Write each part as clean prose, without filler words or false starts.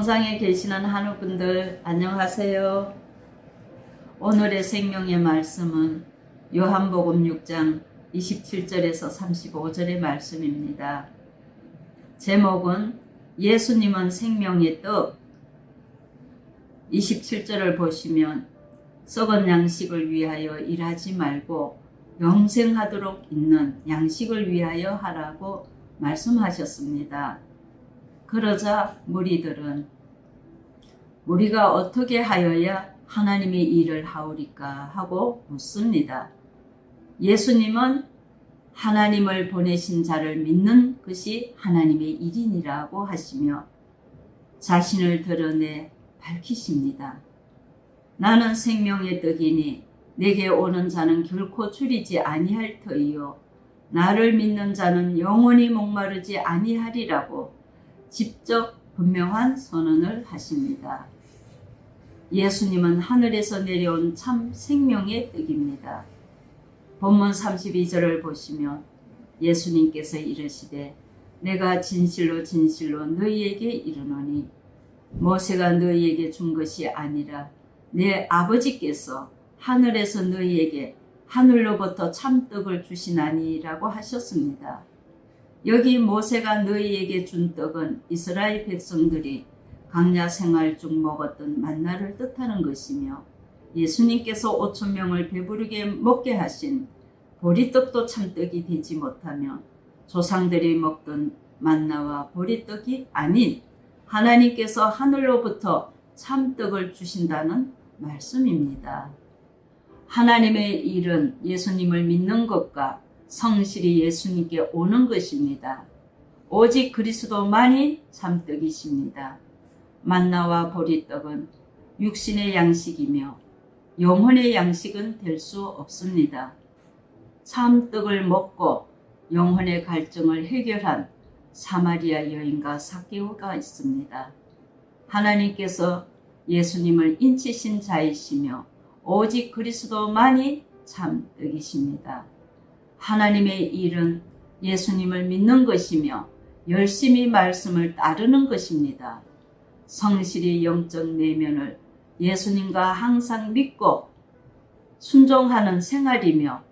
영상에 계시는 한우분들 안녕하세요. 오늘의 생명의 말씀은 요한복음 6장 27절에서 35절의 말씀입니다. 제목은 예수님은 생명의 떡. 27절을 보시면 썩은 양식을 위하여 일하지 말고 영생하도록 있는 양식을 위하여 하라고 말씀하셨습니다. 그러자 무리들은 우리가 어떻게 하여야 하나님의 일을 하오리까 하고 묻습니다. 예수님은 하나님을 보내신 자를 믿는 것이 하나님의 일이니라고 하시며 자신을 드러내 밝히십니다. 나는 생명의 떡이니 내게 오는 자는 결코 줄이지 아니할 터이요 나를 믿는 자는 영원히 목마르지 아니하리라고 직접 분명한 선언을 하십니다. 예수님은 하늘에서 내려온 참 생명의 떡입니다. 본문 32절을 보시면 예수님께서 이르시되 내가 진실로 진실로 너희에게 이르노니 모세가 너희에게 준 것이 아니라 내 아버지께서 하늘에서 너희에게 하늘로부터 참떡을 주시나니라고 하셨습니다. 여기 모세가 너희에게 준 떡은 이스라엘 백성들이 광야 생활 중 먹었던 만나를 뜻하는 것이며 예수님께서 5,000명을 배부르게 먹게 하신 보리떡도 참떡이 되지 못하며 조상들이 먹던 만나와 보리떡이 아닌 하나님께서 하늘로부터 참떡을 주신다는 말씀입니다. 하나님의 일은 예수님을 믿는 것과 성실히 예수님께 오는 것입니다. 오직 그리스도만이 참떡이십니다. 만나와 보리떡은 육신의 양식이며 영혼의 양식은 될 수 없습니다. 참떡을 먹고 영혼의 갈증을 해결한 사마리아 여인과 삭개오가 있습니다. 하나님께서 예수님을 인치신 자이시며 오직 그리스도만이 참떡이십니다. 하나님의 일은 예수님을 믿는 것이며 열심히 말씀을 따르는 것입니다. 성실히 영적 내면을 예수님과 항상 믿고 순종하는 생활이며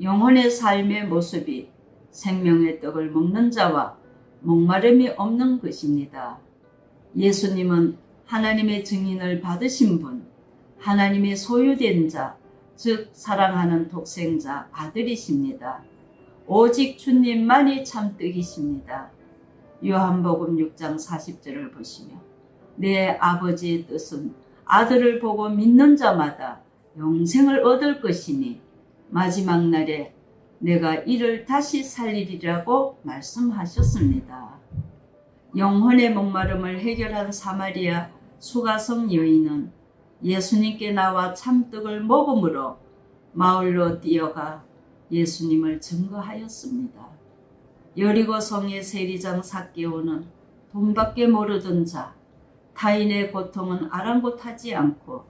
영혼의 삶의 모습이 생명의 떡을 먹는 자와 목마름이 없는 것입니다. 예수님은 하나님의 증인을 받으신 분, 하나님의 소유된 자, 즉 사랑하는 독생자 아들이십니다. 오직 주님만이 참떡이십니다. 요한복음 6장 40절을 보시며 내 아버지의 뜻은 아들을 보고 믿는 자마다 영생을 얻을 것이니 마지막 날에 내가 이를 다시 살리리라고 말씀하셨습니다. 영혼의 목마름을 해결한 사마리아 수가성 여인은 예수님께 나와 참떡을 먹음으로 마을로 뛰어가 예수님을 증거하였습니다. 여리고 성의 세리장 삭개오는 돈밖에 모르던 자, 타인의 고통은 아랑곳하지 않고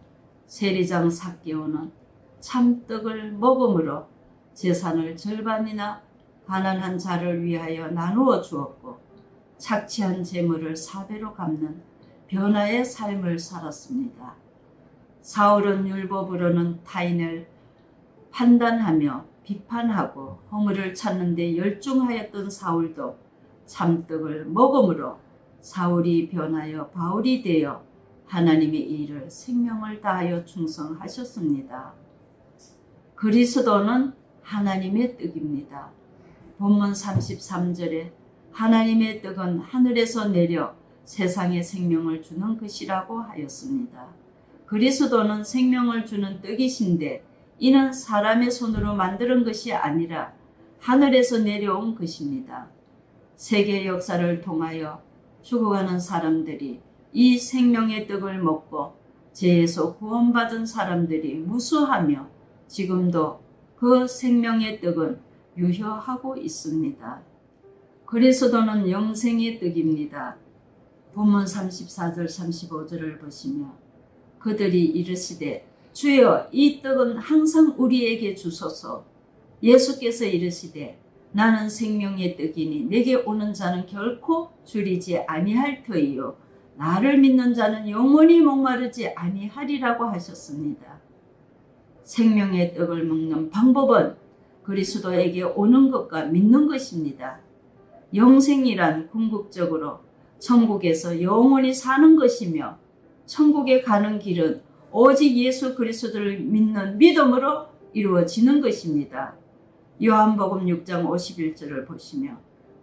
세리장 삭개오는 참떡을 먹음으로 재산을 절반이나 가난한 자를 위하여 나누어 주었고 착취한 재물을 4배로 갚는 변화의 삶을 살았습니다. 사울은 율법으로는 타인을 판단하며 비판하고 허물을 찾는 데 열중하였던 사울도 참떡을 먹음으로 사울이 변하여 바울이 되어 하나님의 일을 생명을 다하여 충성하셨습니다. 그리스도는 하나님의 떡입니다. 본문 33절에 하나님의 떡은 하늘에서 내려 세상에 생명을 주는 것이라고 하였습니다. 그리스도는 생명을 주는 떡이신데 이는 사람의 손으로 만드는 것이 아니라 하늘에서 내려온 것입니다. 세계 역사를 통하여 죽어가는 사람들이 이 생명의 떡을 먹고 죄에서 구원받은 사람들이 무수하며 지금도 그 생명의 떡은 유효하고 있습니다. 그리스도는 영생의 떡입니다. 본문 34절 35절을 보시며 그들이 이르시되 주여 이 떡은 항상 우리에게 주소서. 예수께서 이르시되 나는 생명의 떡이니 내게 오는 자는 결코 줄이지 아니할 터이요 나를 믿는 자는 영원히 목마르지 아니하리라고 하셨습니다. 생명의 떡을 먹는 방법은 그리스도에게 오는 것과 믿는 것입니다. 영생이란 궁극적으로 천국에서 영원히 사는 것이며 천국에 가는 길은 오직 예수 그리스도를 믿는 믿음으로 이루어지는 것입니다. 요한복음 6장 51절을 보시며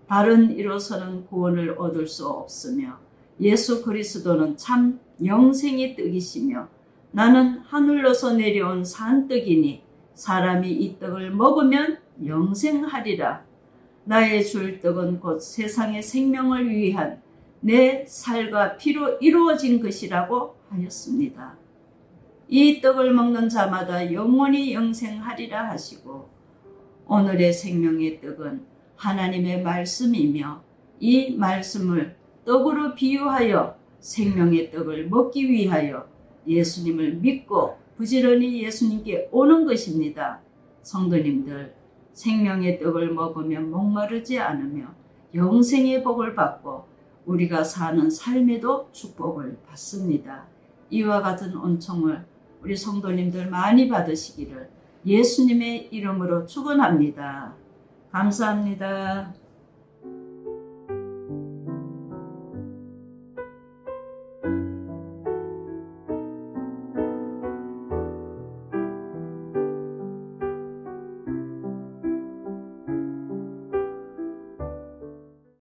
다른 이로서는 구원을 얻을 수 없으며 예수 그리스도는 참 영생의 떡이시며 나는 하늘로서 내려온 산떡이니 사람이 이 떡을 먹으면 영생하리라. 나의 줄 떡은 곧 세상의 생명을 위한 내 살과 피로 이루어진 것이라고 하였습니다. 이 떡을 먹는 자마다 영원히 영생하리라 하시고 오늘의 생명의 떡은 하나님의 말씀이며 이 말씀을 떡으로 비유하여 생명의 떡을 먹기 위하여 예수님을 믿고 부지런히 예수님께 오는 것입니다. 성도님들, 생명의 떡을 먹으면 목마르지 않으며 영생의 복을 받고 우리가 사는 삶에도 축복을 받습니다. 이와 같은 은총을 우리 성도님들 많이 받으시기를 예수님의 이름으로 축원합니다. 감사합니다.